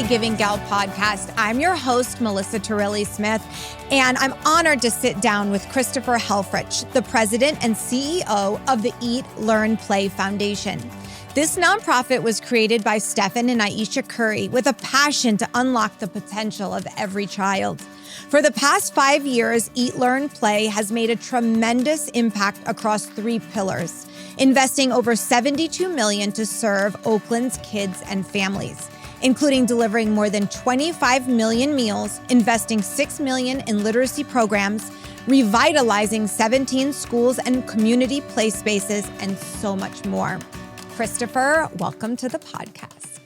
City Giving Gal podcast. I'm your host, Melissa Torelli-Smith, and I'm honored to sit down with Christopher Helfrich, the president and CEO of the Eat, Learn, Play Foundation. This nonprofit was created by Stephen and Ayesha Curry with a passion to unlock the potential of every child. For the past 5 years, Eat, Learn, Play has made a tremendous impact across 3 pillars, investing over $72 million to serve Oakland's kids and families, including delivering more than 25 million meals, investing $6 million in literacy programs, revitalizing 17 schools and community play spaces, and so much more. Christopher, welcome to the podcast.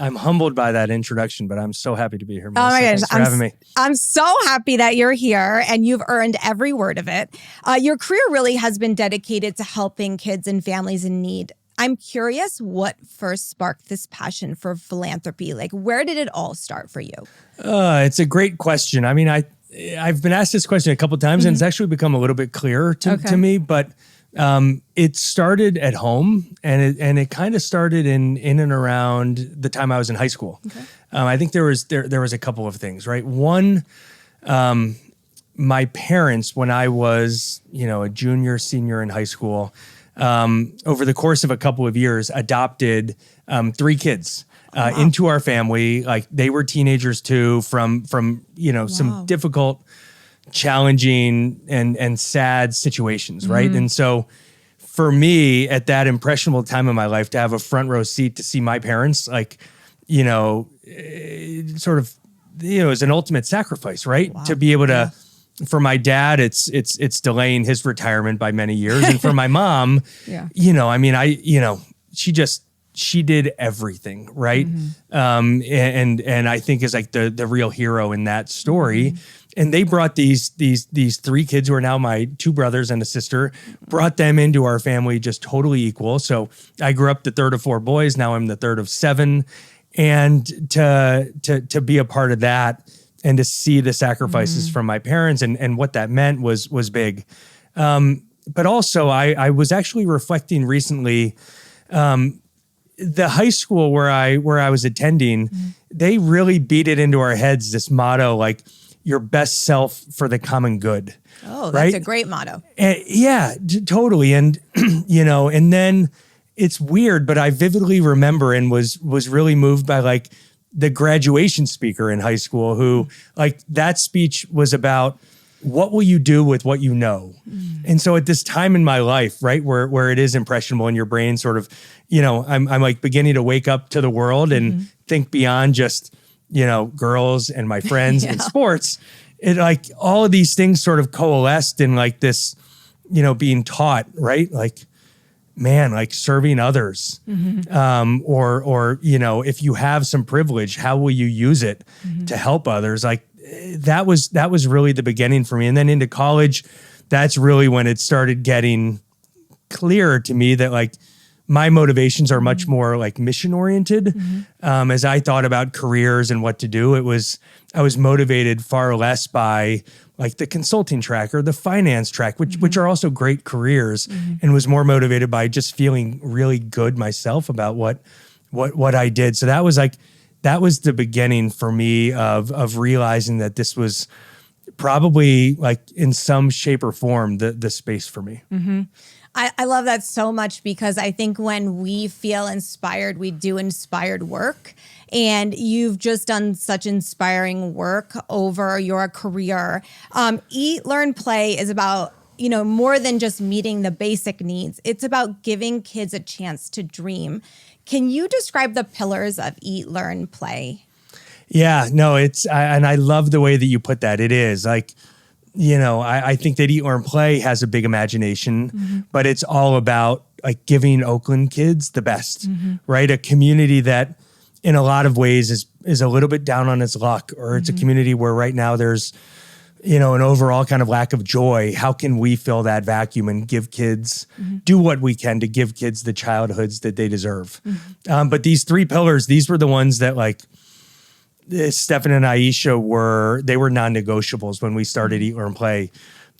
I'm humbled by that introduction, but I'm so happy to be here, Melissa. Oh my gosh, Thanks for having me. I'm so happy that you're here and you've earned every word of it. Your career really has been dedicated to helping kids and families in need. I'm curious what first sparked this passion for philanthropy. Like, where did it all start for you? It's a great question. I mean, I've been asked this question a couple of times, and it's actually become a little bit clearer to me, but it started at home, and it kind of started in and around the time I was in high school. Okay. I think there was a couple of things, right? One, my parents, when I was a junior, senior in high school, over the course of a couple of years, adopted 3 kids into our family. Like, they were teenagers too, from some difficult, challenging and sad situations, right? And so for me, at that impressionable time in my life, to have a front row seat to see my parents, sort of, as an ultimate sacrifice, right? Wow. To be able to, for my dad, it's delaying his retirement by many years. And for my mom, she did everything, right? Mm-hmm. And I think is like the real hero in that story. Mm-hmm. And they brought these 3 kids who are now my 2 brothers and a sister, brought them into our family just totally equal. So I grew up the third of 4 boys. Now I'm the third of 7. And to be a part of that and to see the sacrifices from my parents and what that meant was big. But also I was actually reflecting recently, the high school where I was attending, they really beat it into our heads, this motto, like, your best self for the common good. Oh, that's a great motto. Totally. And, and then it's weird, but I vividly remember and was really moved by like the graduation speaker in high school who like that speech was about what will you do with what you know? And so at this time in my life, right, where it is impressionable in your brain sort of, I'm like beginning to wake up to the world and think beyond just, girls and my friends and sports. It like all of these things sort of coalesced in like this, being taught, right? Like, man, like serving others, or if you have some privilege, how will you use it to help others? Like that was really the beginning for me. And then into college, that's really when it started getting clearer to me that like my motivations are much more like mission oriented. As I thought about careers and what to do, I was motivated far less by like the consulting track or the finance track, which are also great careers, and was more motivated by just feeling really good myself about what I did. So that was the beginning for me of realizing that this was probably like in some shape or form the space for me. I love that so much because I think when we feel inspired, we do inspired work. And you've just done such inspiring work over your career. Eat, Learn, Play is about, more than just meeting the basic needs. It's about giving kids a chance to dream. Can you describe the pillars of Eat, Learn, Play? Yeah, no, and I love the way that you put that. It is like, I think that Eat, Learn, Play has a big imagination, but it's all about like giving Oakland kids the best, right? A community that in a lot of ways is a little bit down on its luck, or it's a community where right now there's, an overall kind of lack of joy. How can we fill that vacuum and give kids, do what we can to give kids the childhoods that they deserve? But these 3 pillars, these were the ones that like, Stephen and Ayesha were non-negotiables when we started Eat, Learn, Play.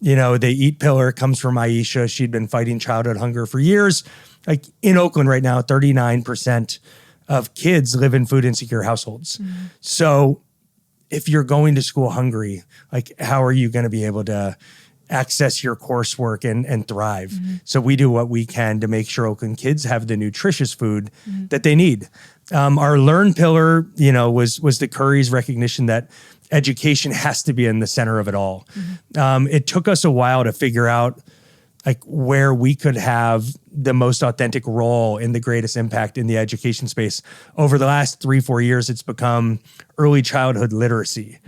The eat pillar comes from Ayesha. She'd been fighting childhood hunger for years. Like in Oakland right now, 39% of kids live in food insecure households. So if you're going to school hungry, like how are you going to be able to access your coursework and thrive? So we do what we can to make sure Oakland kids have the nutritious food that they need. Our learn pillar, was the Curry's recognition that education has to be in the center of it all. It took us a while to figure out like where we could have the most authentic role in the greatest impact in the education space. Over the last 3-4 years, it's become early childhood literacy.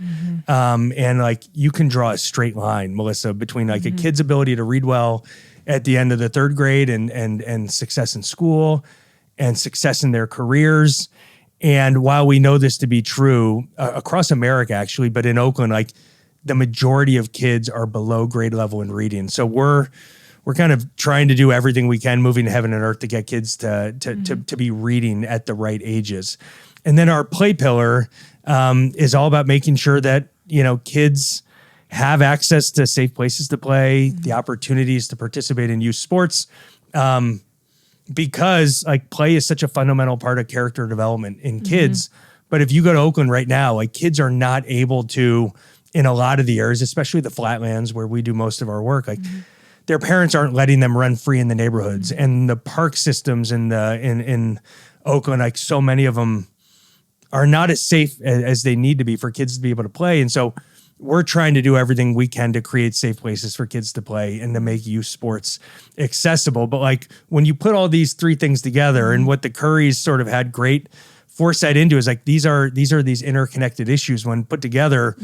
And like you can draw a straight line, Melissa, between like a kid's ability to read well at the end of the 3rd grade and success in school and success in their careers. And while we know this to be true across America, actually, but in Oakland, like the majority of kids are below grade level in reading. So we're kind of trying to do everything we can, moving to heaven and earth to get kids to be reading at the right ages. And then our play pillar is all about making sure that, kids have access to safe places to play, the opportunities to participate in youth sports, because like play is such a fundamental part of character development in kids. But if you go to Oakland right now, like kids are not able to, in a lot of the areas, especially the flatlands where we do most of our work, like their parents aren't letting them run free in the neighborhoods, and the park systems in Oakland, like so many of them are not as safe as they need to be for kids to be able to play. And so we're trying to do everything we can to create safe places for kids to play and to make youth sports accessible. But like when you put all these 3 things together, and what the Currys sort of had great foresight into is like these interconnected issues when put together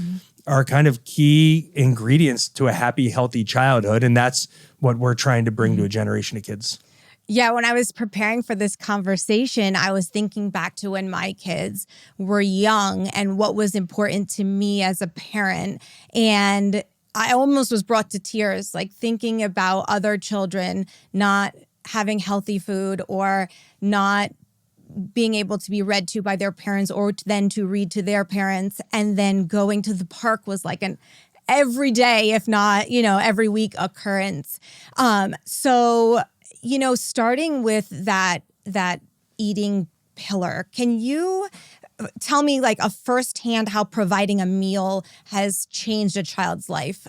are kind of key ingredients to a happy, healthy childhood. And that's what we're trying to bring to a generation of kids. Yeah, when I was preparing for this conversation, I was thinking back to when my kids were young and what was important to me as a parent. And I almost was brought to tears, like thinking about other children not having healthy food or not being able to be read to by their parents or then to read to their parents. And then going to the park was like an every day, if not, every week occurrence. So starting with that eating pillar, can you tell me like a firsthand how providing a meal has changed a child's life?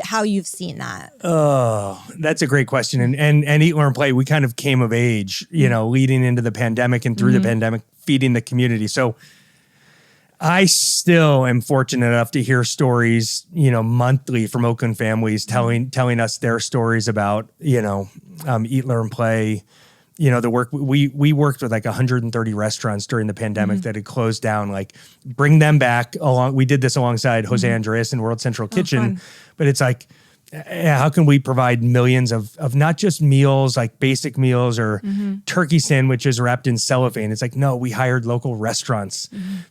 How you've seen that? Oh, that's a great question. And Eat, Learn, Play, we kind of came of age, leading into the pandemic and through the pandemic, feeding the community. So I still am fortunate enough to hear stories, monthly from Oakland families telling us their stories about, Eat, Learn, Play. The work we worked with like 130 restaurants during the pandemic that had closed down, like bring them back along. We did this alongside Jose Andres and World Central Kitchen, but it's like, how can we provide millions of not just meals, like basic meals or turkey sandwiches wrapped in cellophane? It's like, no, we hired local restaurants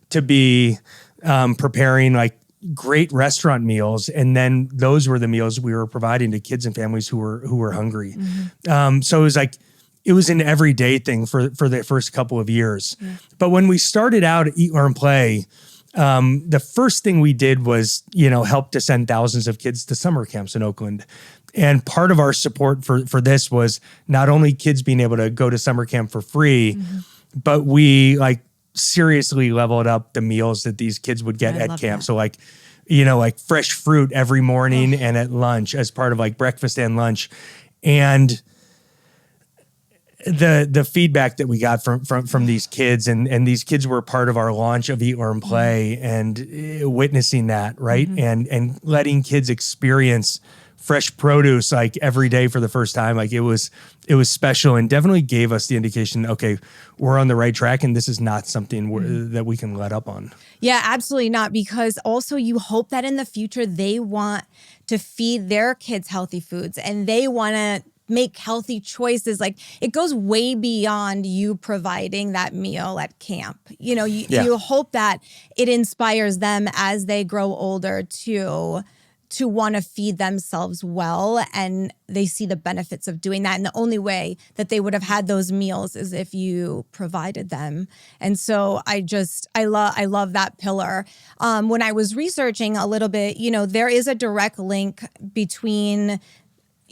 to be preparing like great restaurant meals. And then those were the meals we were providing to kids and families who were hungry. So it was like, it was an everyday thing for the first couple of years. But when we started out at Eat, Learn, Play, the first thing we did was, help to send thousands of kids to summer camps in Oakland. And part of our support for this was not only kids being able to go to summer camp for free, but we like seriously leveled up the meals that these kids would get at camp. That. So like, like fresh fruit every morning and at lunch as part of like breakfast and lunch. And the feedback that we got from these kids and these kids were part of our launch of Eat, Learn, Play and witnessing that, right? And letting kids experience fresh produce like every day for the first time. Like it was special and definitely gave us the indication, okay, we're on the right track and this is not something that we can let up on. Yeah, absolutely not. Because also you hope that in the future they want to feed their kids healthy foods and they want to make healthy choices. Like it goes way beyond you providing that meal at camp. You hope that it inspires them as they grow older to want to feed themselves well, and they see the benefits of doing that. And the only way that they would have had those meals is if you provided them. And so I love that pillar. When I was researching a little bit, there is a direct link between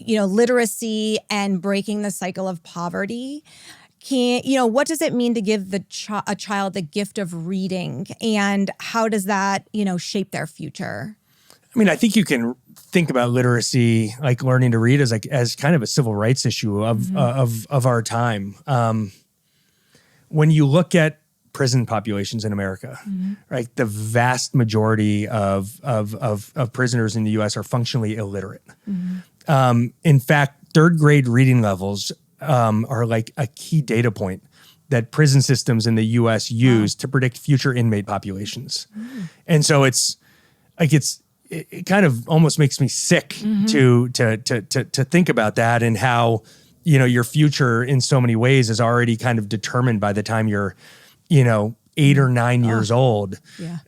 literacy and breaking the cycle of poverty. what does it mean to give a child the gift of reading, and how does that, shape their future? I mean, I think you can think about literacy, like learning to read, as kind of a civil rights issue of our time. When you look at prison populations in America, right, the vast majority of prisoners in the U.S. are functionally illiterate. In fact, third grade reading levels are like a key data point that prison systems in the U.S. use to predict future inmate populations. And so it kind of almost makes me sick to think about that, and how, your future in so many ways is already kind of determined by the time you're, 8 or 9 years old. Yeah.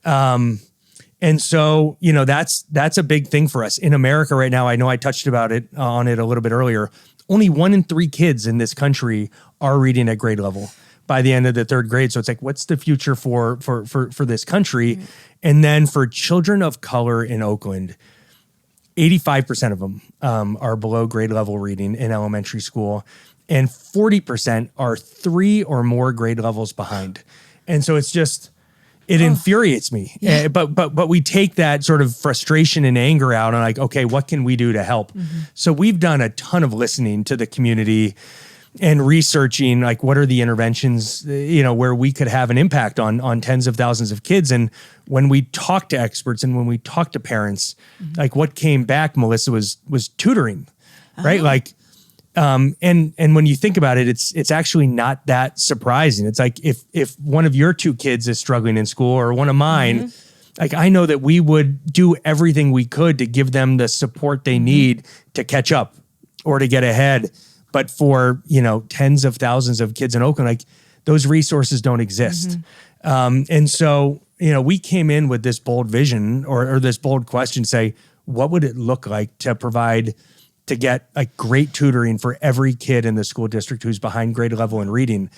And so, that's a big thing for us in America right now. I know I touched on it a little bit earlier. Only 1 in 3 kids in this country are reading at grade level by the end of the third grade. So it's like, what's the future for this country? And then for children of color in Oakland, 85% of them are below grade level reading in elementary school, and 40% are 3 or more grade levels behind. And so it's just, it infuriates me. Yeah. But we take that sort of frustration and anger out on, like, okay, what can we do to help? So we've done a ton of listening to the community and researching, like, what are the interventions, where we could have an impact on tens of thousands of kids. And when we talk to experts and when we talk to parents, like, what came back, Melissa, was tutoring, right? Like, and when you think about it, it's actually not that surprising. It's like, if one of your 2 kids is struggling in school, or one of mine, like, I know that we would do everything we could to give them the support they need to catch up or to get ahead. But for, tens of thousands of kids in Oakland, like, those resources don't exist. And so, we came in with this bold vision or this bold question, say, what would it look like to get like great tutoring for every kid in the school district who's behind grade level in reading?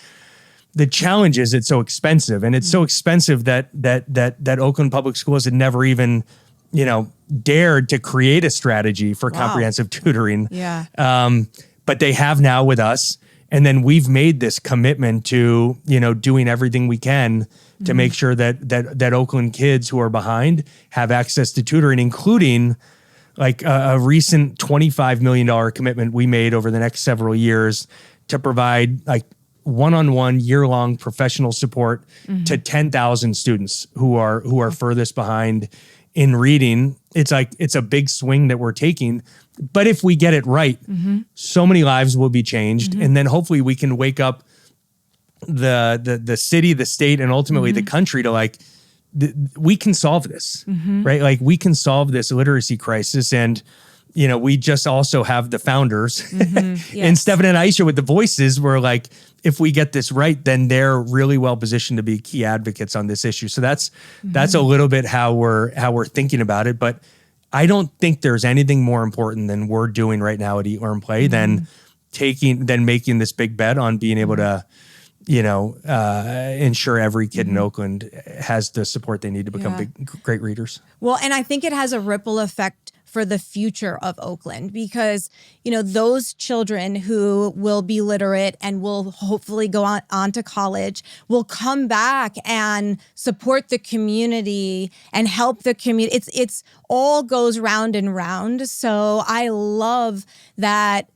The challenge is it's so expensive, and it's so expensive that Oakland Public Schools had never even, dared to create a strategy for comprehensive tutoring. Yeah. But they have now with us. And then we've made this commitment to, doing everything we can to make sure that Oakland kids who are behind have access to tutoring, including like a recent $25 million commitment we made over the next several years to provide like one-on-one year-long professional support to 10,000 students who are furthest behind in reading. It's a big swing that we're taking. But if we get it right, so many lives will be changed. And then hopefully we can wake up the city, the state, and ultimately the country to like, we can solve this, right? Like, we can solve this literacy crisis. And, we just also have the founders and Stephen and Ayesha with the voices where, like, if we get this right, then they're really well positioned to be key advocates on this issue. So that's a little bit how we're thinking about it. But I don't think there's anything more important than we're doing right now at Eat, Learn, Play than making this big bet on being able to, ensure every kid in Oakland has the support they need to become great readers. Well, and I think it has a ripple effect for the future of Oakland, because, those children who will be literate and will hopefully go on to college will come back and support the community and help the community. It's all goes round and round. So I love that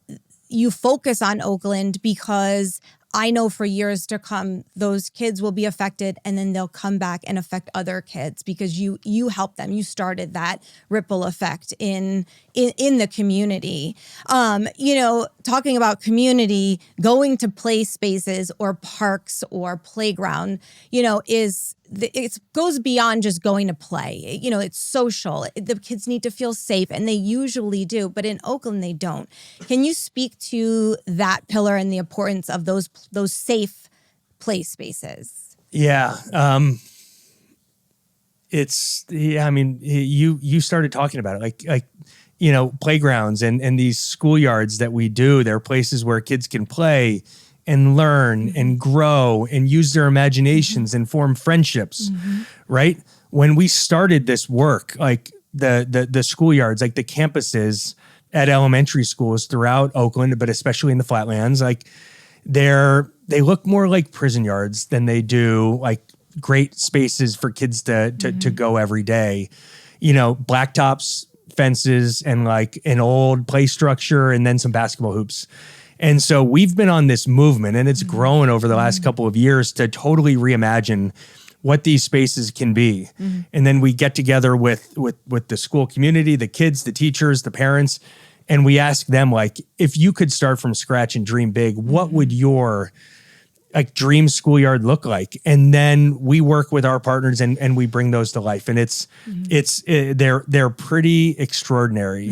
you focus on Oakland, because I know for years to come, those kids will be affected, and then they'll come back and affect other kids because you helped them. You started that ripple effect in the community. Talking about community, going to play spaces or parks or playground, it goes beyond just going to play. It's social. The kids need to feel safe, and they usually do. But in Oakland, they don't. Can you speak to that pillar and the importance of those safe play spaces? Yeah. You started talking about it, like playgrounds and these schoolyards that we do. They're places where kids can play and learn and grow and use their imaginations and form friendships, right? When we started this work, like the schoolyards, like the campuses at elementary schools throughout Oakland, but especially in the Flatlands, like they're they look more like prison yards than they do like great spaces for kids to go every day. You know, blacktops, fences, and like an old play structure, and then some basketball hoops. And so we've been on this movement, and it's grown over the last couple of years to totally reimagine what these spaces can be. And then we get together with the school community, the kids, the teachers, the parents, and we ask them, like, if you could start from scratch and dream big, what would your like dream schoolyard look like? And then we work with our partners and we bring those to life. And they're pretty extraordinary.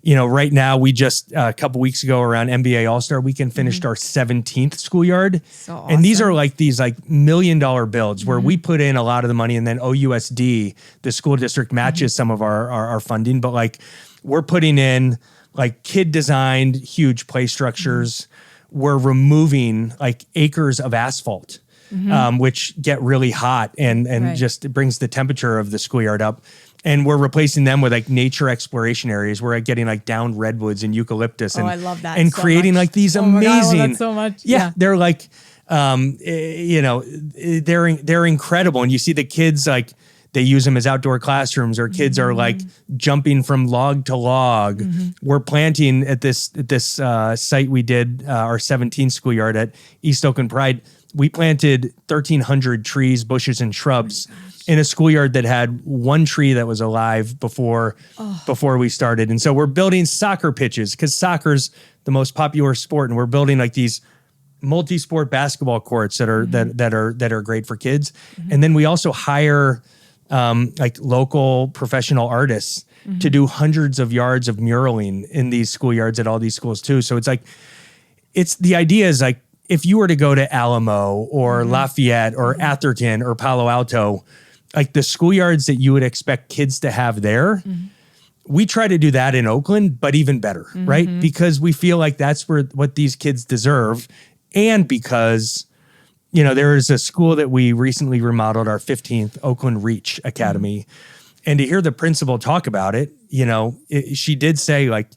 You know, right now we just a couple weeks ago around NBA All-Star Weekend finished our 17th schoolyard. So awesome. And these are like these like $1 million builds where we put in a lot of the money, and then OUSD, the school district, matches some of our funding. But like we're putting in like kid designed huge play structures. We're removing like acres of asphalt, which get really hot and just it brings the temperature of the schoolyard up. And we're replacing them with like nature exploration areas. We're getting like down redwoods and eucalyptus. And, I love that. And so creating much. like these Oh my God, I love amazing. that so much. Yeah, they're like, you know, they're incredible. And you see the kids like they use them as outdoor classrooms, or kids are like jumping from log to log. We're planting at this site we did our 17th schoolyard at East Oakland Pride. We planted 1,300 trees, bushes, and shrubs in a schoolyard that had one tree that was alive before we started. And so we're building soccer pitches because soccer's the most popular sport, and we're building like these multi-sport basketball courts that are great for kids. And then we also hire like local professional artists to do hundreds of yards of muraling in these schoolyards at all these schools too. So it's like, the idea is like, if you were to go to Alamo or Lafayette or Atherton or Palo Alto, like the schoolyards that you would expect kids to have there, we try to do that in Oakland, but even better, right? Because we feel like that's what these kids deserve. And because, you know, there is a school that we recently remodeled, our 15th Oakland Reach Academy. And to hear the principal talk about it, you know, she did say like,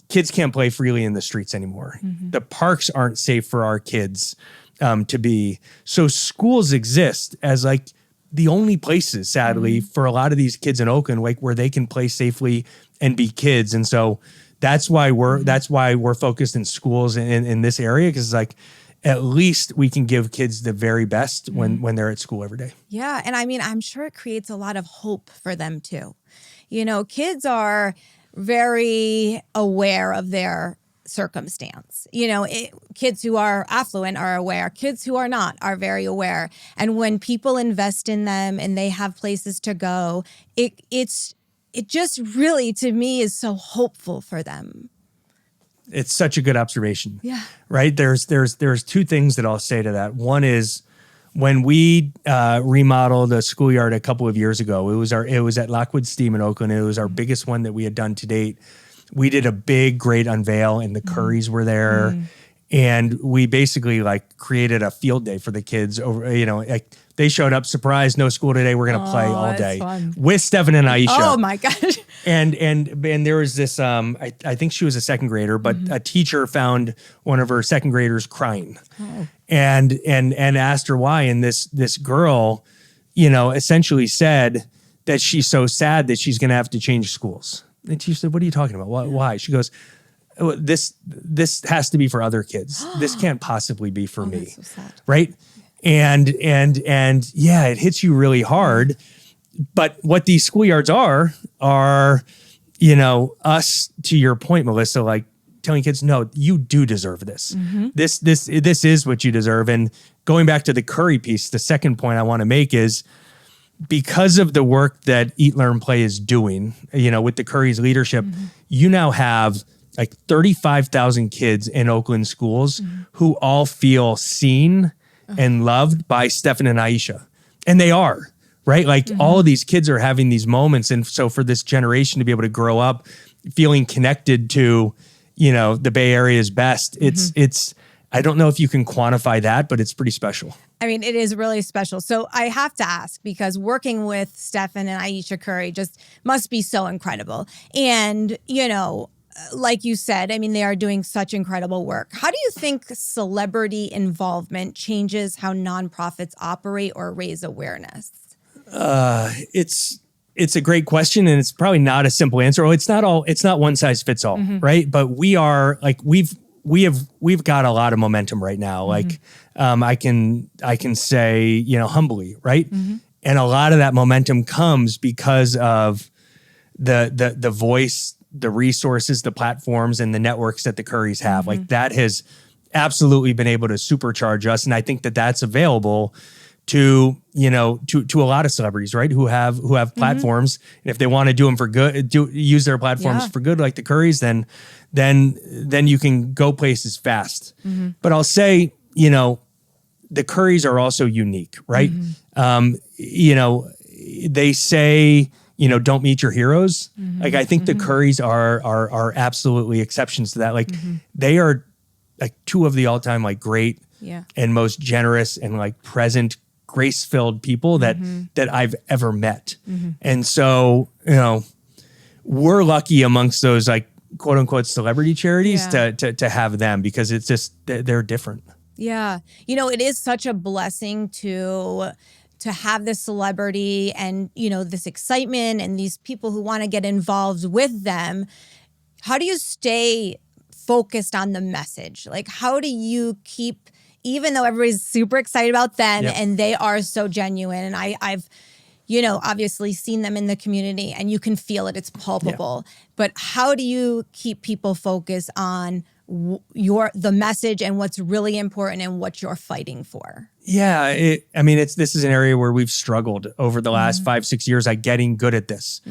kids can't play freely in the streets anymore. The parks aren't safe for our kids to be. So schools exist as like the only places, sadly, for a lot of these kids in Oakland, like where they can play safely and be kids. And so that's why we're focused in schools in this area, because like at least we can give kids the very best when they're at school every day. Yeah. And I mean, I'm sure it creates a lot of hope for them too. You know, kids are very aware of their circumstance. You know, kids who are affluent are aware. Kids who are not are very aware. And when people invest in them and they have places to go, it just really, to me, is so hopeful for them. It's such a good observation. Yeah. Right? There's two things that I'll say to that. One is, when we remodeled a schoolyard a couple of years ago, it was at Lockwood Steam in Oakland. It was our biggest one that we had done to date. We did a big, great unveil, and the Currys were there, and we basically like created a field day for the kids. Over, you know, like they showed up, surprise, no school today. We're gonna play all day with Stephen and Ayesha. Oh my gosh! And there was this. I think she was a second grader, but a teacher found one of her second graders crying. Oh. And asked her why. And this girl, you know, essentially said that she's so sad that she's going to have to change schools. And she said, "What are you talking about? Why?" She goes, oh, "This has to be for other kids. This can't possibly be for me." That's so sad. Right? And yeah, it hits you really hard. But what these schoolyards are, you know, us, to your point, Melissa, like telling kids, no, you do deserve this. This is what you deserve. And going back to the Curry piece, the second point I want to make is, because of the work that Eat, Learn, Play is doing, you know, with the Curry's leadership, you now have like 35,000 kids in Oakland schools who all feel seen and loved by Stephen and Ayesha. And they are, right? Like all of these kids are having these moments. And so for this generation to be able to grow up feeling connected to, you know, the Bay Area's best, it's, I don't know if you can quantify that, but it's pretty special. I mean, it is really special. So I have to ask, because working with Stephen and Ayesha Curry just must be so incredible. And, you know, like you said, I mean, they are doing such incredible work. How do you think celebrity involvement changes how nonprofits operate or raise awareness? It's a great question, and it's probably not a simple answer. Well, it's not one size fits all, right? But we are like we've got a lot of momentum right now. Like I can say, humbly, right? And a lot of that momentum comes because of the voice, the resources, the platforms, and the networks that the Currys have. Like that has absolutely been able to supercharge us, and I think that that's available to a lot of celebrities, right? Who have platforms, and if they want to do them for good, use their platforms for good, like the Currys, then you can go places fast. But I'll say, the Currys are also unique, right? They say, don't meet your heroes. Like I think the Currys are absolutely exceptions to that. Like they are like two of the all-time like great and most generous and like present, grace-filled people that I've ever met. And so, we're lucky amongst those like quote unquote celebrity charities to have them, because it's just, they're different. Yeah. It is such a blessing to have this celebrity and, this excitement and these people who want to get involved with them. How do you stay focused on the message? Like, how do you keep, even though everybody's super excited about them and they are so genuine, and I've obviously seen them in the community and you can feel it, it's palpable, but how do you keep people focused on the message and what's really important and what you're fighting for? Yeah. This is an area where we've struggled over the last 5-6 years at getting good at this.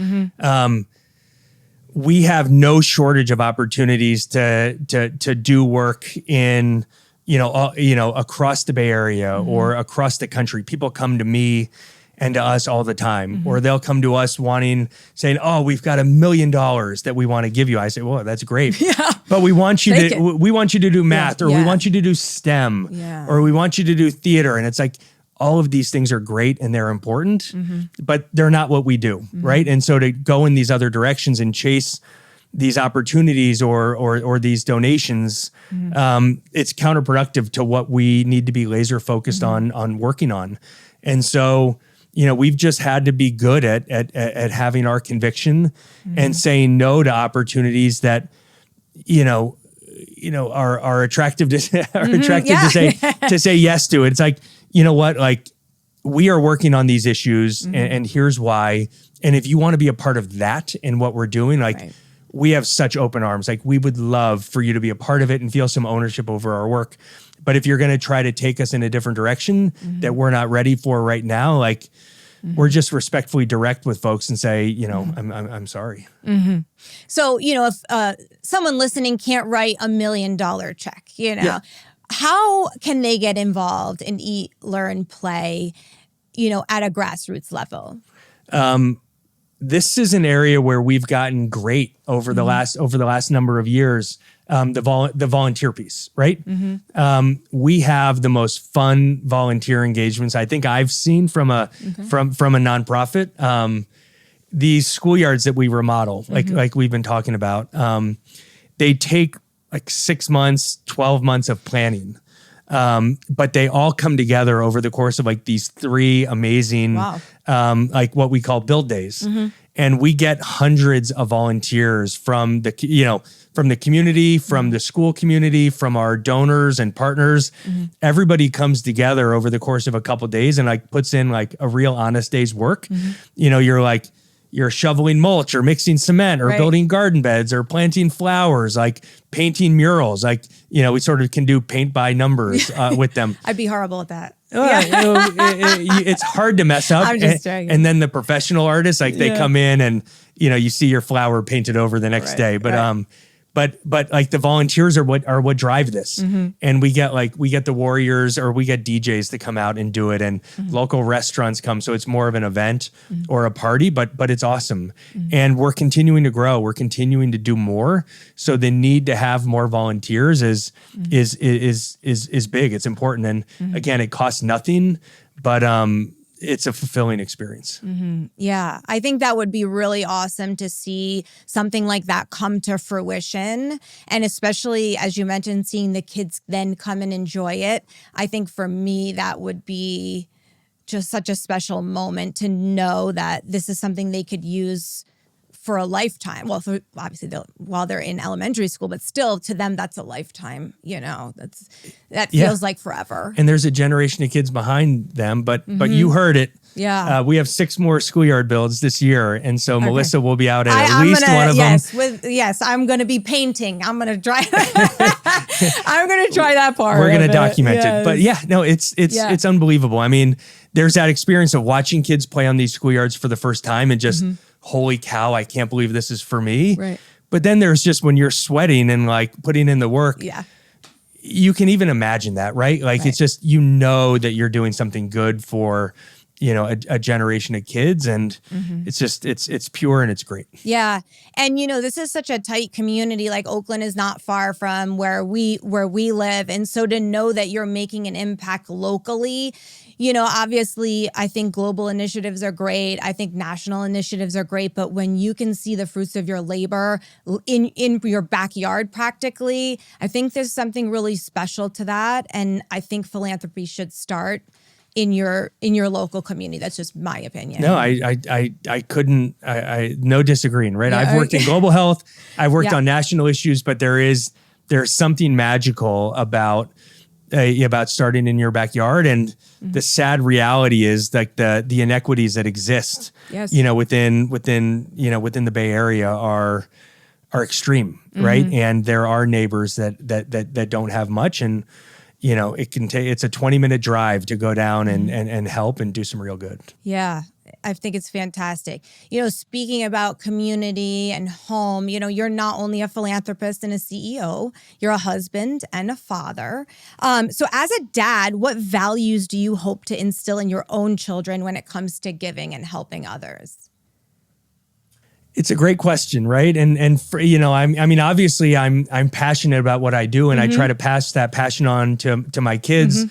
We have no shortage of opportunities to do work in, across the Bay Area or across the country. People come to me and to us all the time, or they'll come to us saying, "Oh, we've got $1 million that we want to give you." I say, "Well, that's great, but we want you to do math, or we want you to do STEM, or we want you to do theater." And it's like, all of these things are great and they're important, but they're not what we do, right? And so to go in these other directions and chase these opportunities or these donations, it's counterproductive to what we need to be laser focused on working on. And so, we've just had to be good at having our conviction and saying no to opportunities that, are attractive to to say yes to it. It's like, like we are working on these issues and here's why. And if you want to be a part of that and what we're doing, like we have such open arms. Like we would love for you to be a part of it and feel some ownership over our work. But if you're going to try to take us in a different direction that we're not ready for right now, like we're just respectfully direct with folks and say, I'm sorry. So, if someone listening can't write $1 million check, how can they get involved in Eat, Learn, Play, at a grassroots level? This is an area where we've gotten great over the last number of years. The volunteer piece, right? We have the most fun volunteer engagements I think I've seen from a nonprofit. These schoolyards that we remodel, like we've been talking about, they take like 6 months, 12 months of planning. But they all come together over the course of like these 3 amazing, like what we call build days. And we get hundreds of volunteers from the community, from the school community, from our donors and partners. Everybody comes together over the course of a couple of days and like puts in like a real honest day's work. You're shoveling mulch or mixing cement or building garden beds or planting flowers, like painting murals. Like, we sort of can do paint by numbers with them. I'd be horrible at that. It's hard to mess up. I'm just joking. And then the professional artists, like they come in and, you see your flower painted over the next day. But like the volunteers are what drive this. And we get the warriors, or we get DJs to come out and do it, and local restaurants come. So it's more of an event or a party, but it's awesome. And we're continuing to grow. We're continuing to do more. So the need to have more volunteers is big. It's important. And again, it costs nothing, but it's a fulfilling experience. Yeah, I think that would be really awesome to see something like that come to fruition. And especially, as you mentioned, seeing the kids then come and enjoy it. I think for me, that would be just such a special moment to know that this is something they could use for a lifetime. Well, obviously while they're in elementary school, but still to them, that's a lifetime, that feels like forever. And there's a generation of kids behind them, but you heard it. Yeah. We have 6 more schoolyard builds this year. And so Melissa will be out at least one of them. Yes, I'm going to be painting. I'm going to try. I'm going to try that part. We're going to document it. But it's unbelievable. I mean, there's that experience of watching kids play on these schoolyards for the first time and just, holy cow, I can't believe this is for me. Right. But then there's just when you're sweating and like putting in the work. Yeah. You can even imagine that, right? Like it's just, that you're doing something good for, a generation of kids, and it's just, it's pure and it's great. Yeah. And, this is such a tight community. Like Oakland is not far from where we live. And so to know that you're making an impact locally, obviously I think global initiatives are great. I think national initiatives are great. But when you can see the fruits of your labor in your backyard practically, I think there's something really special to that. And I think philanthropy should start in your local community. That's just my opinion. No, I couldn't, no disagreeing, right? Yeah, I've worked in global health. I've worked on national issues, but there's something magical about starting in your backyard. And the sad reality is like the inequities that exist, within the Bay Area are extreme, right? And there are neighbors that don't have much, and it's a 20-minute drive to go down and help and do some real good. Yeah. I think it's fantastic. Speaking about community and home, you're not only a philanthropist and a CEO, you're a husband and a father. So as a dad, what values do you hope to instill in your own children when it comes to giving and helping others? It's a great question, right? And for, obviously I'm passionate about what I do, and I try to pass that passion on to my kids.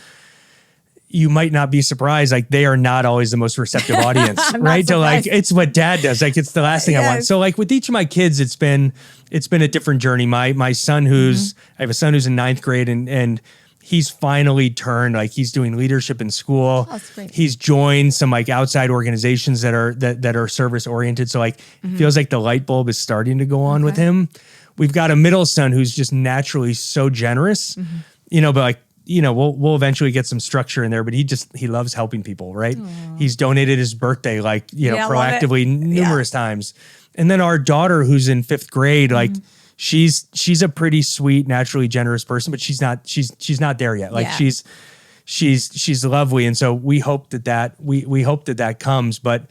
You might not be surprised, like they are not always the most receptive audience, right? So like, it's what dad does. Like, it's the last thing I want. So like with each of my kids, it's been a different journey. My son I have a son who's in 9th grade, and he's finally turned, like he's doing leadership in school. Oh, that's great. He's joined some like outside organizations that are service oriented. So like, it feels like the light bulb is starting to go on with him. We've got a middle son who's just naturally so generous, but like, we'll eventually get some structure in there, but he loves helping people, right? Aww. He's donated his birthday, like, proactively numerous times. And then our daughter, who's in 5th grade, like she's a pretty sweet, naturally generous person, but she's not there yet. Like she's lovely. And so we hope we hope that comes, but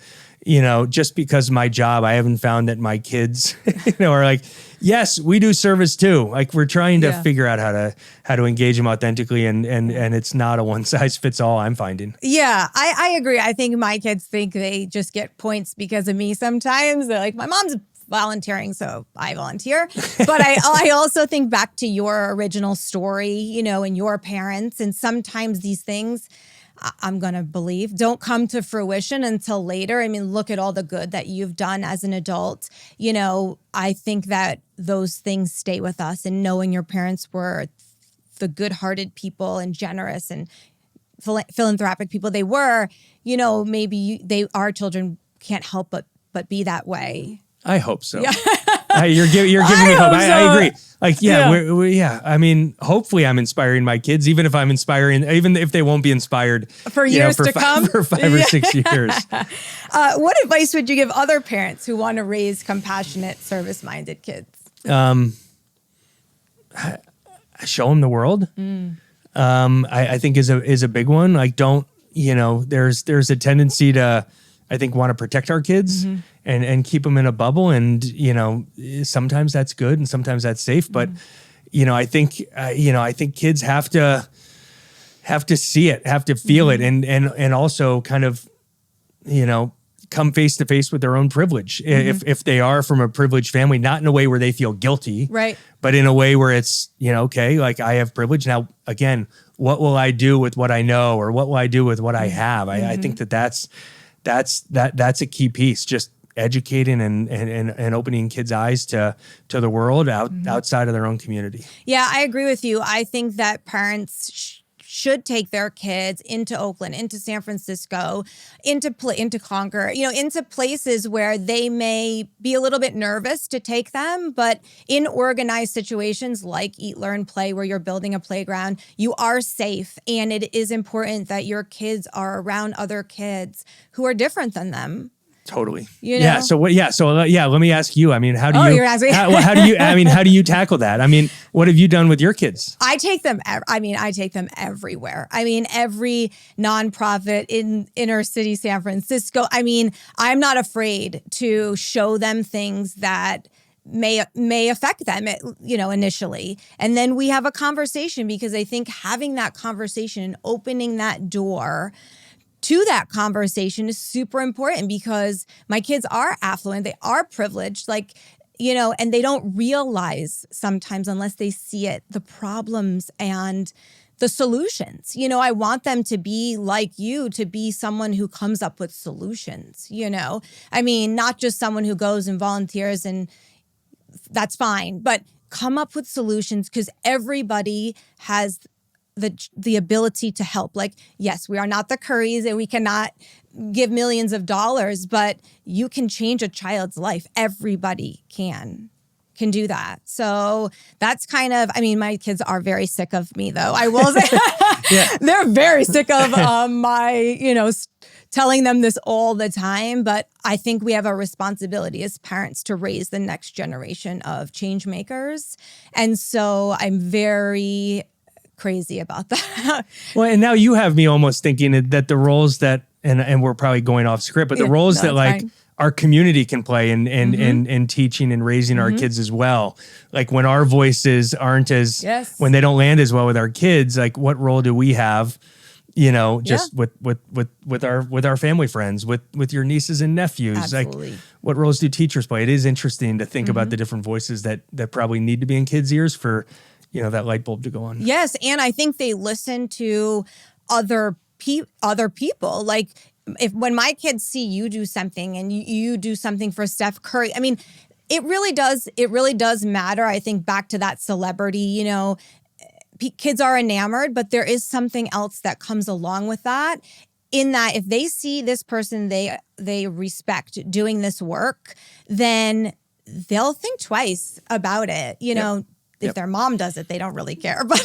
just because of my job, I haven't found that my kids, are like, yes, we do service too. Like we're trying to figure out how to engage them authentically, and it's not a one size fits all, I'm finding. Yeah, I agree. I think my kids think they just get points because of me sometimes. They're like, my mom's volunteering, so I volunteer. But I also think back to your original story, and your parents, and sometimes these things, I'm going to believe, don't come to fruition until later. I mean, look at all the good that you've done as an adult. I think that those things stay with us, and knowing your parents were the good-hearted people and generous and philanthropic people they were, maybe our children can't help but be that way. I hope so. Yeah. You're giving me hope. I agree. Like, I mean, hopefully I'm inspiring my kids, even if they won't be inspired for years to come, for 5 or 6 years. What advice would you give other parents who want to raise compassionate, service-minded kids? Show them the world. I think is a big one. Like, don't, there's a tendency to, I think, want to protect our kids and keep them in a bubble. And, sometimes that's good and sometimes that's safe. But, I think kids have to see it, have to feel it, and also kind of, come face to face with their own privilege. If they are from a privileged family, not in a way where they feel guilty, right, but in a way where it's, okay, like I have privilege. Now, again, what will I do with what I know, or what will I do with what I have? I think that's a key piece, just educating and opening kids' eyes to the world outside of their own community. Yeah, I agree with you. I think that parents should take their kids into Oakland, into San Francisco, into Concord, into places where they may be a little bit nervous to take them, but in organized situations like Eat, Learn, Play, where you're building a playground, you are safe. And it is important that your kids are around other kids who are different than them. Totally. Yeah. So what? Yeah. So let me ask you. I mean, how do you? You're asking. how do you? I mean, how do you tackle that? I mean, what have you done with your kids? I take them everywhere. I mean, every nonprofit in inner city San Francisco. I mean, I'm not afraid to show them things that may affect them, initially. And then we have a conversation, because I think having that conversation and opening that door to that conversation is super important, because my kids are affluent, they are privileged, and they don't realize sometimes, unless they see it, the problems and the solutions. I want them to be like you, to be someone who comes up with solutions, I mean, not just someone who goes and volunteers, and that's fine, but come up with solutions, because everybody has the ability to help. Like, yes, we are not the Currys and we cannot give millions of dollars, but you can change a child's life. Everybody can do that. So that's kind of, I mean, my kids are very sick of me, though. I will say they're very sick of my, telling them this all the time. But I think we have a responsibility as parents to raise the next generation of change makers. And so I'm very crazy about that. Well, and now you have me almost thinking that the roles that, and we're probably going off script, but the roles that fine. Our community can play in teaching and raising our kids as well. Like when our voices aren't as, when they don't land as well with our kids, like what role do we have, just with our family friends, with your nieces and nephews? Absolutely. Like what roles do teachers play? It is interesting to think about the different voices that probably need to be in kids' ears for, that light bulb to go on. Yes. And I think they listen to other people. Like when my kids see you do something and you do something for Steph Curry, I mean, it really does matter. I think back to that celebrity, kids are enamored, but there is something else that comes along with that. In that if they see this person they respect doing this work, then they'll think twice about it, If their mom does it, they don't really care. But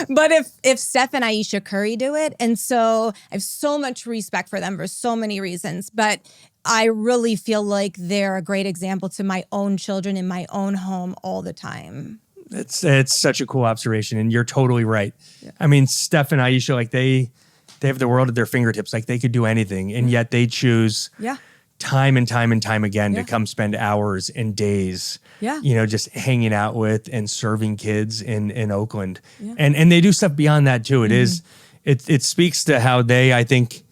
but if Steph and Ayesha Curry do it, and so I have so much respect for them for so many reasons. But I really feel like they're a great example to my own children in my own home all the time. It's such a cool observation, and you're totally right. Yeah. I mean, Steph and Ayesha, like they have the world at their fingertips. Like they could do anything, and yet they choose time and time and time again to come spend hours and days, just hanging out with and serving kids in Oakland. Yeah. And they do stuff beyond that too. It speaks to how they, I think,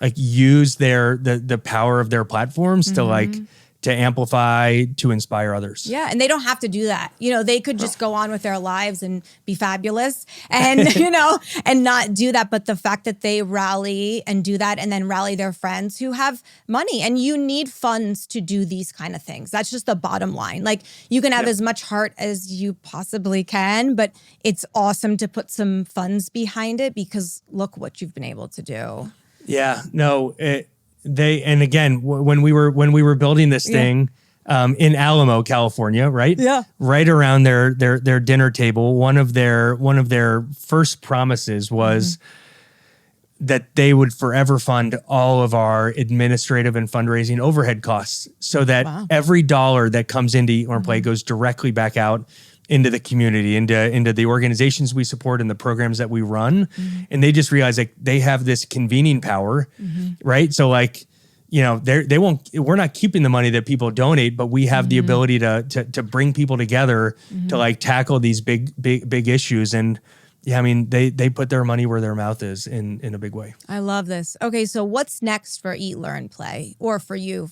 like use the power of their platforms to amplify, to inspire others. Yeah, and they don't have to do that. They could just go on with their lives and be fabulous and, and not do that. But the fact that they rally and do that and then rally their friends who have money, and you need funds to do these kind of things. That's just the bottom line. Like you can have as much heart as you possibly can, but it's awesome to put some funds behind it, because look what you've been able to do. Yeah, no, and again, when we were building this thing in Alamo, California, right? Yeah. Right around their dinner table, one of their first promises was that they would forever fund all of our administrative and fundraising overhead costs, so that every dollar that comes into Eat, Learn, Play goes directly back out into the community, into the organizations we support and the programs that we run. And they just realize like they have this convening power, right? So like, we're not keeping the money that people donate, but we have the ability to bring people together to like tackle these big issues. And yeah, I mean, they put their money where their mouth is in a big way. I love this. Okay, so what's next for Eat, Learn, Play, or for you?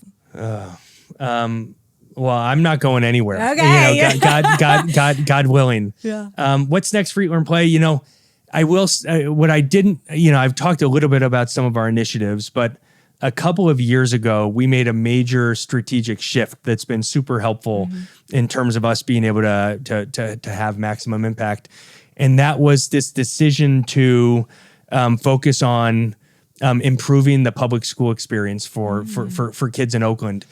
Well, I'm not going anywhere. Okay. You know, God willing. Yeah. What's next for Eat, Learn, Play? You know, I will. What I didn't. You know, I've talked a little bit about some of our initiatives, but a couple of years ago, we made a major strategic shift that's been super helpful in terms of us being able to have maximum impact, and that was this decision to focus on improving the public school experience for kids in Oakland.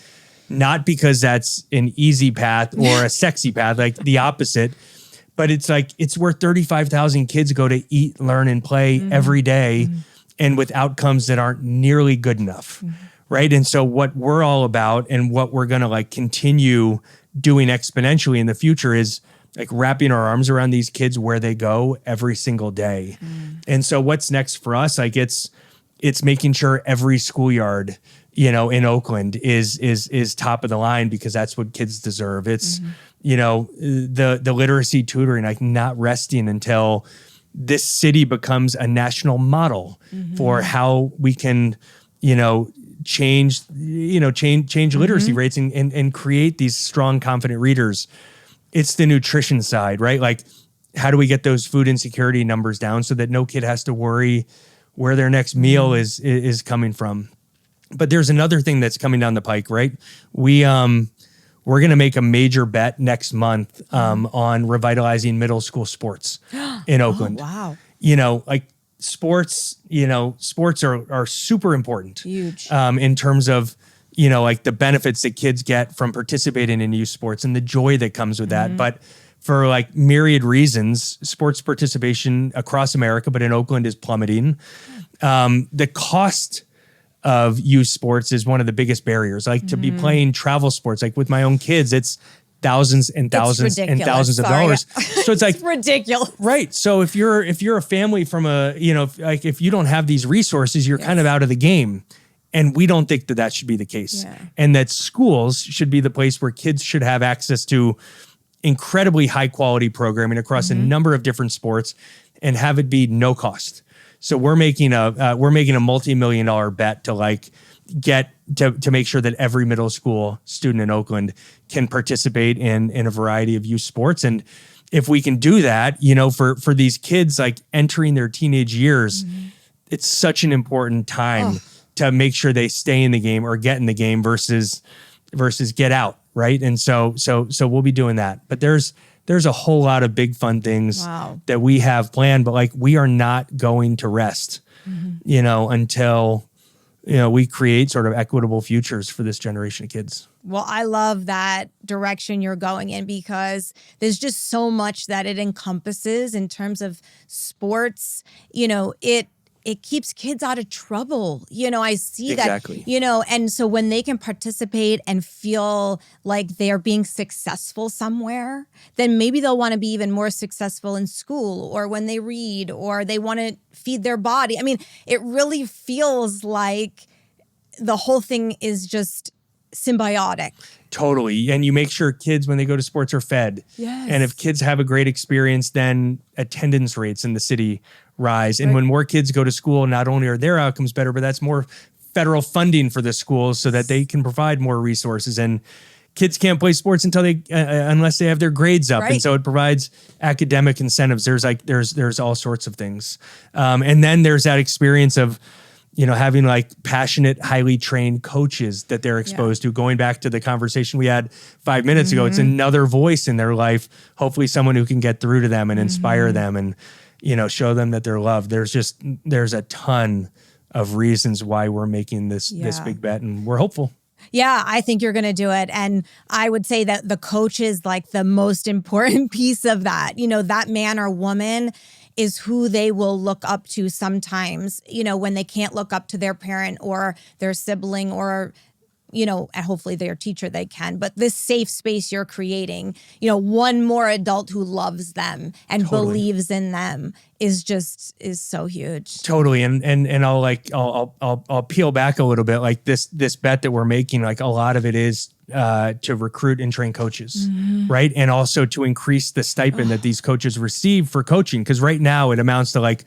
Not because that's an easy path or a sexy path, like the opposite, but it's like it's where 35,000 kids go to eat, learn, and play every day, and with outcomes that aren't nearly good enough, right? And so what we're all about and what we're gonna like continue doing exponentially in the future is like wrapping our arms around these kids where they go every single day. And so what's next for us? Like it's making sure every schoolyard, you know, in Oakland is top of the line because that's what kids deserve. It's, you know, the literacy tutoring, like not resting until this city becomes a national model for how we can, you know, change literacy rates and create these strong, confident readers. It's the nutrition side, right? Like, how do we get those food insecurity numbers down so that no kid has to worry where their next meal is coming from? But there's another thing that's coming down the pike, right? We're going to make a major bet next month on revitalizing middle school sports in Oakland. Oh, wow. You know, like sports are super important. Huge. In terms of, you know, like the benefits that kids get from participating in youth sports and the joy that comes with that. But for like myriad reasons, sports participation across America, but in Oakland is plummeting. The cost of youth sports is one of the biggest barriers. Like to be playing travel sports, like with my own kids, it's thousands and thousands and thousands of dollars. So it's like it's ridiculous. Right. So if you're a family from a, you know, like if you don't have these resources, you're kind of out of the game. And we don't think that should be the case. Yeah. And that schools should be the place where kids should have access to incredibly high quality programming across a number of different sports and have it be no cost. So we're making a multi-million-dollar bet to like get to make sure that every middle school student in Oakland can participate in a variety of youth sports. And if we can do that, you know, for these kids like entering their teenage years, it's such an important time to make sure they stay in the game or get in the game versus get out, right? And so we'll be doing that. But there's a whole lot of big fun things that we have planned, but like we are not going to rest, you know, until, you know, we create sort of equitable futures for this generation of kids. Well, I love that direction you're going in because there's just so much that it encompasses in terms of sports. You know, it keeps kids out of trouble. You know, I see that, you know, and so when they can participate and feel like they're being successful somewhere, then maybe they'll want to be even more successful in school or when they read or they want to feed their body. I mean, it really feels like the whole thing is just symbiotic. Totally. And you make sure kids, when they go to sports, are fed. Yes. And if kids have a great experience, then attendance rates in the city rise. And when more kids go to school, not only are their outcomes better, but that's more federal funding for the schools so that they can provide more resources. And kids can't play sports until they unless they have their grades up. And so it provides academic incentives. There's all sorts of things. And then there's that experience of, you know, having like passionate, highly trained coaches that they're exposed to. Going back to the conversation we had 5 minutes ago, it's another voice in their life, hopefully someone who can get through to them and inspire them and, you know, show them that they're loved. There's a ton of reasons why we're making this big bet, and we're hopeful. Yeah, I think you're going to do it. And I would say that the coach is like the most important piece of that. You know, that man or woman is who they will look up to sometimes, you know, when they can't look up to their parent or their sibling or, you know, and hopefully their teacher they can. But this safe space you're creating, you know, one more adult who loves them and believes in them is so huge. Totally. And I'll peel back a little bit. Like this bet that we're making, like a lot of it is to recruit and train coaches, right? And also to increase the stipend that these coaches receive for coaching. Because right now it amounts to like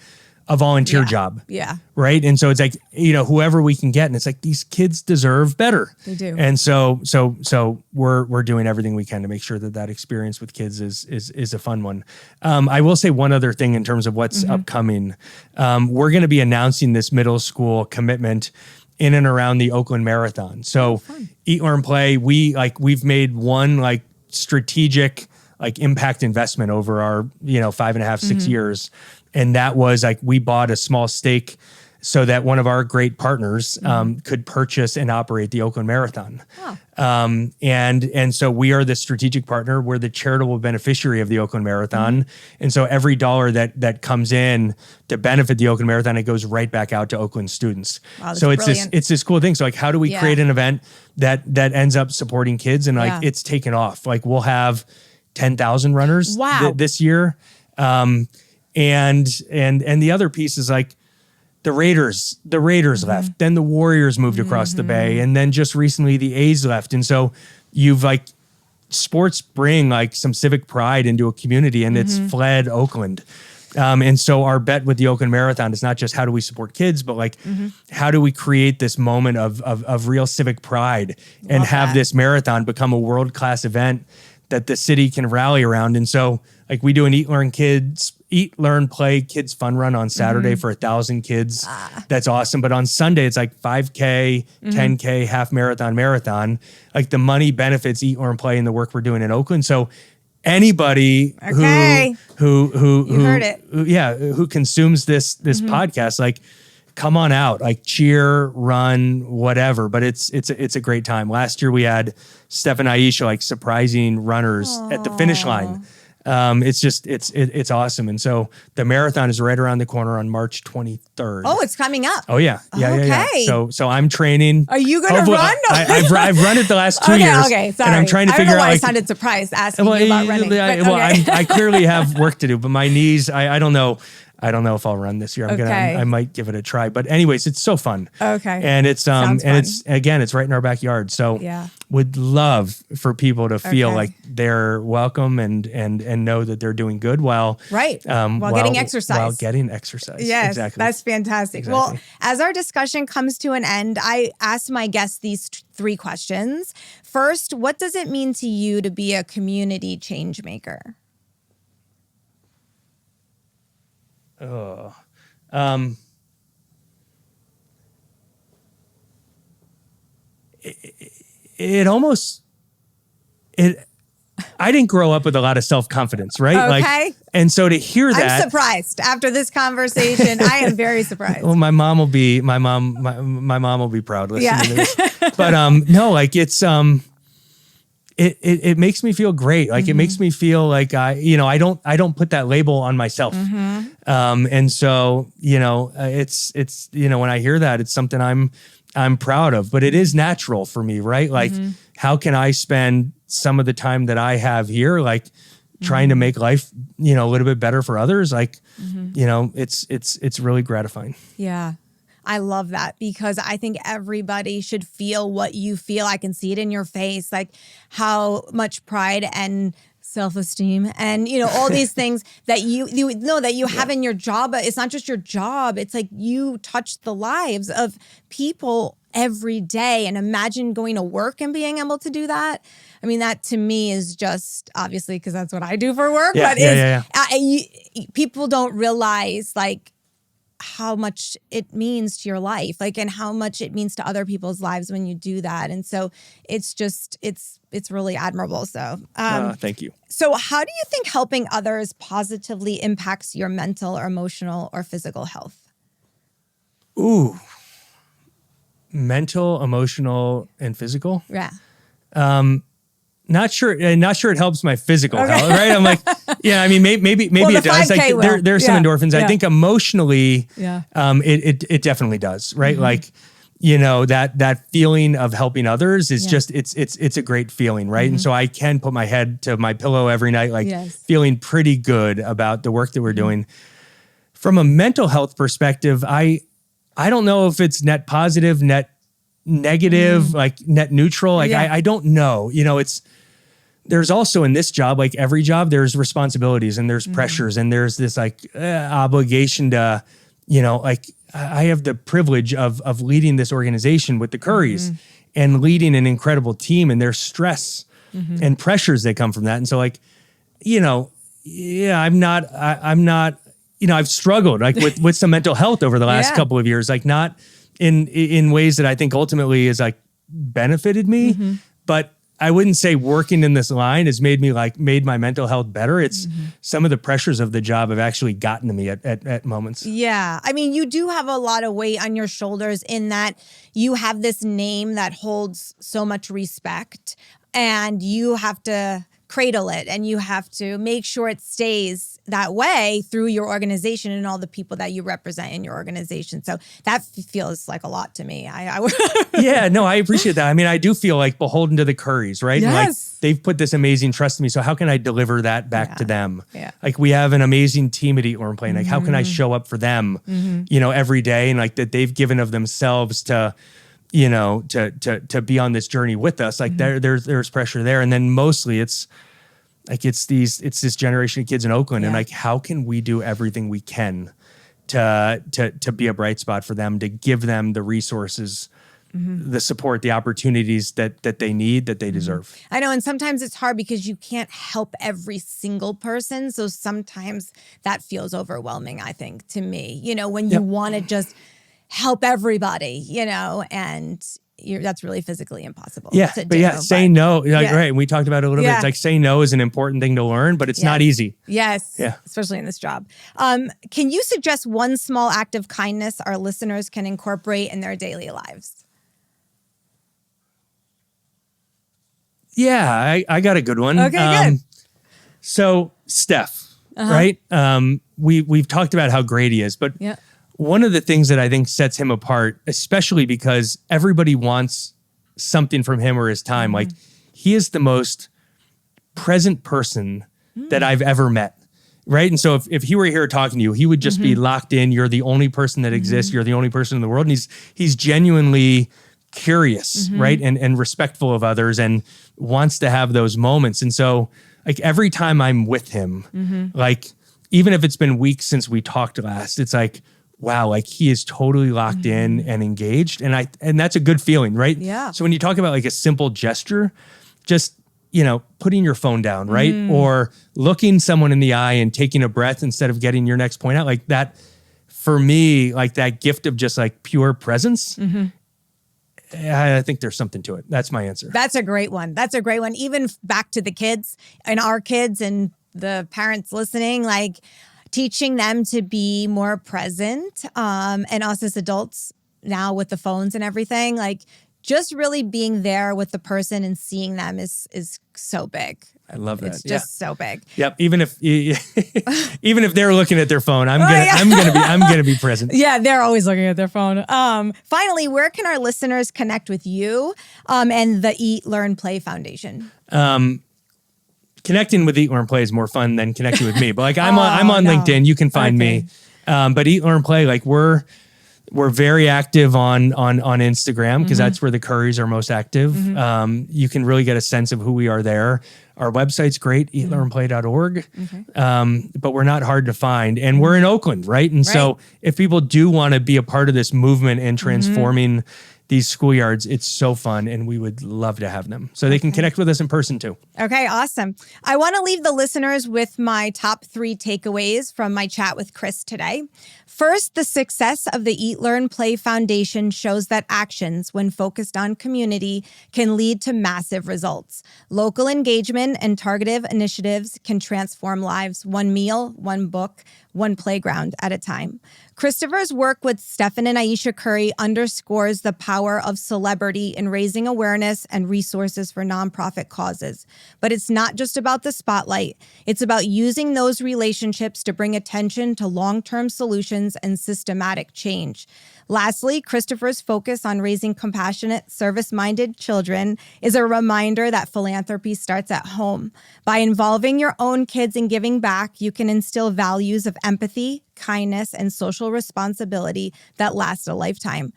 a volunteer job. Yeah. Right. And so it's like, whoever we can get. And it's like, these kids deserve better. They do. And so we're doing everything we can to make sure that experience with kids is a fun one. I will say one other thing in terms of what's upcoming. We're going to be announcing this middle school commitment in and around the Oakland Marathon. So Eat, Learn, Play, we've made one strategic impact investment over our 5.5, 6 years. And that was we bought a small stake so that one of our great partners could purchase and operate the Oakland Marathon. Oh. And so we are the strategic partner. We're the charitable beneficiary of the Oakland Marathon. And so every dollar that comes in to benefit the Oakland Marathon, it goes right back out to Oakland students. Wow, so brilliant. it's this cool thing. So how do we create an event that ends up supporting kids? And it's taken off. We'll have 10,000 runners this year. And the other piece is the Raiders left, then the Warriors moved across the bay, and then just recently the A's left. And so you've sports bring some civic pride into a community, and it's fled Oakland. And so our bet with the Oakland Marathon is not just how do we support kids, but how do we create this moment of real civic pride and have this marathon become a world-class event that the city can rally around. And so we do an Eat, Learn, Play kids fun run on Saturday for 1,000 kids. That's awesome. But on Sunday, it's 5K, 10K, half marathon. The money benefits Eat, Learn, Play and the work we're doing in Oakland. So anybody who heard it. Who consumes this podcast, come on out, cheer, run, whatever. But it's a great time. Last year we had Stephen and Ayesha surprising runners at the finish line. It's awesome. And so the marathon is right around the corner on March 23rd. Oh, it's coming up. Oh yeah. Yeah. So I'm training. Are you going to run? I've run it the last 2 years. Okay. Sorry. And I'm trying to figure out. I sounded surprised asking you about running. I clearly have work to do, but my knees, I don't know. I don't know if I'll run this year. I might give it a try. But anyways, it's so fun. Okay. And it's it's right in our backyard. So would love for people to feel like they're welcome and know that they're doing good while getting exercise. While getting exercise. Yes, exactly. That's fantastic. Exactly. Well, as our discussion comes to an end, I asked my guests these 3 questions. First, what does it mean to you to be a community change maker? I didn't grow up with a lot of self-confidence, right? Okay. And so to hear that, I'm surprised after this conversation. I am very surprised. Well, my mom will be proud listening to this. But it makes me feel great. It makes me feel I don't put that label on myself. And so, it's when I hear that, it's something I'm proud of, but it is natural for me, right? How can I spend some of the time that I have here, trying to make life, a little bit better for others? It's really gratifying. Yeah. I love that because I think everybody should feel what you feel. I can see it in your face, how much pride and self-esteem and, all these things that you know that you have in your job. But it's not just your job. It's you touch the lives of people every day. And imagine going to work and being able to do that. I mean, that to me is just obviously because that's what I do for work. People don't realize how much it means to your life, and how much it means to other people's lives when you do that. And so it's really admirable. So thank you. So how do you think helping others positively impacts your mental or emotional or physical health? Ooh, mental, emotional, and physical? Yeah. Not sure it helps my physical health, right? I'm maybe it does. There's some endorphins. Yeah. I think emotionally, it definitely does, right? That feeling of helping others is just it's a great feeling, right? And so I can put my head to my pillow every night, feeling pretty good about the work that we're doing. From a mental health perspective, I don't know if it's net positive, net negative, like net neutral. Like I don't know, there's also in this job, like every job, there's responsibilities and there's pressures and there's this like obligation to, like I have the privilege of leading this organization with the Currys and leading an incredible team, and there's stress and pressures that come from that. And so like, I'm not, I've struggled like with some mental health over the last couple of years, like not in ways that I think ultimately is like benefited me, but I wouldn't say working in this line has made my mental health better. It's some of the pressures of the job have actually gotten to me at moments. Yeah. I mean, you do have a lot of weight on your shoulders in that you have this name that holds so much respect, and you have to cradle it and you have to make sure it stays that way through your organization and all the people that you represent in your organization. So that feels like a lot to me. Yeah, no, I appreciate that. I mean, I do feel like beholden to the Currys, right? Yes. And like they've put this amazing trust in me. So how can I deliver that back to them? Yeah. Like we have an amazing team at Eat, Learn, Play. Like how can I show up for them, every day, and like that they've given of themselves to be on this journey with us. Like there's pressure there. And then mostly it's this generation of kids in Oakland, and like, how can we do everything we can to be a bright spot for them, to give them the resources, the support, the opportunities that they need, that they deserve. I know. And sometimes it's hard because you can't help every single person. So sometimes that feels overwhelming, I think, to me, when you want to just help everybody, and that's really physically impossible. Yeah, to but do, say no. Like, right. We talked about it a little bit. It's like say no is an important thing to learn, but it's not easy. Yes. Yeah. Especially in this job. Can you suggest one small act of kindness our listeners can incorporate in their daily lives? Yeah, I got a good one. Okay, good. So Steph, right? We've talked about how great he is, but one of the things that I think sets him apart, especially because everybody wants something from him or his time, like he is the most present person that I've ever met. Right. And so if he were here talking to you, he would just be locked in. You're the only person that exists. You're the only person in the world. And he's genuinely curious, right? And respectful of others and wants to have those moments. And so like every time I'm with him, like even if it's been weeks since we talked last, it's like, wow, like he is totally locked in and engaged. And that's a good feeling, right? Yeah. So when you talk about like a simple gesture, just, putting your phone down, right? Or looking someone in the eye and taking a breath instead of getting your next point out, like that, for me, like that gift of just like pure presence, I think there's something to it. That's my answer. That's a great one. Even back to the kids and our kids and the parents listening, like teaching them to be more present, and us as adults now with the phones and everything, like just really being there with the person and seeing them is so big. I love that. It's just so big. Yep. Even if they're looking at their phone, I'm gonna be present. Yeah, they're always looking at their phone. Finally, where can our listeners connect with you and the Eat, Learn, Play Foundation? Connecting with Eat, Learn, Play is more fun than connecting with me. But like I'm on LinkedIn. You can find me. But Eat, Learn, Play, like we're very active on Instagram because that's where the Currys are most active. You can really get a sense of who we are there. Our website's great, eatlearnplay.org. But we're not hard to find. And we're in Oakland, right? And so if people do want to be a part of this movement and transforming these schoolyards, it's so fun, and we would love to have them. So they can connect with us in person too. Okay, awesome. I want to leave the listeners with my top 3 takeaways from my chat with Chris today. First, the success of the Eat, Learn, Play Foundation shows that actions, when focused on community, can lead to massive results. Local engagement and targeted initiatives can transform lives, one meal, one book, one playground at a time. Christopher's work with Stephen and Ayesha Curry underscores the power of celebrity in raising awareness and resources for nonprofit causes. But it's not just about the spotlight. It's about using those relationships to bring attention to long-term solutions and systematic change. Lastly, Christopher's focus on raising compassionate, service-minded children is a reminder that philanthropy starts at home. By involving your own kids in giving back, you can instill values of empathy, kindness, and social responsibility that last a lifetime.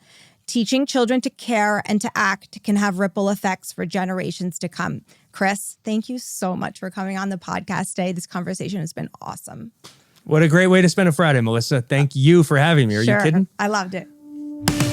Teaching children to care and to act can have ripple effects for generations to come. Chris, thank you so much for coming on the podcast today. This conversation has been awesome. What a great way to spend a Friday, Melissa. Thank you for having me. Are you kidding? I loved it.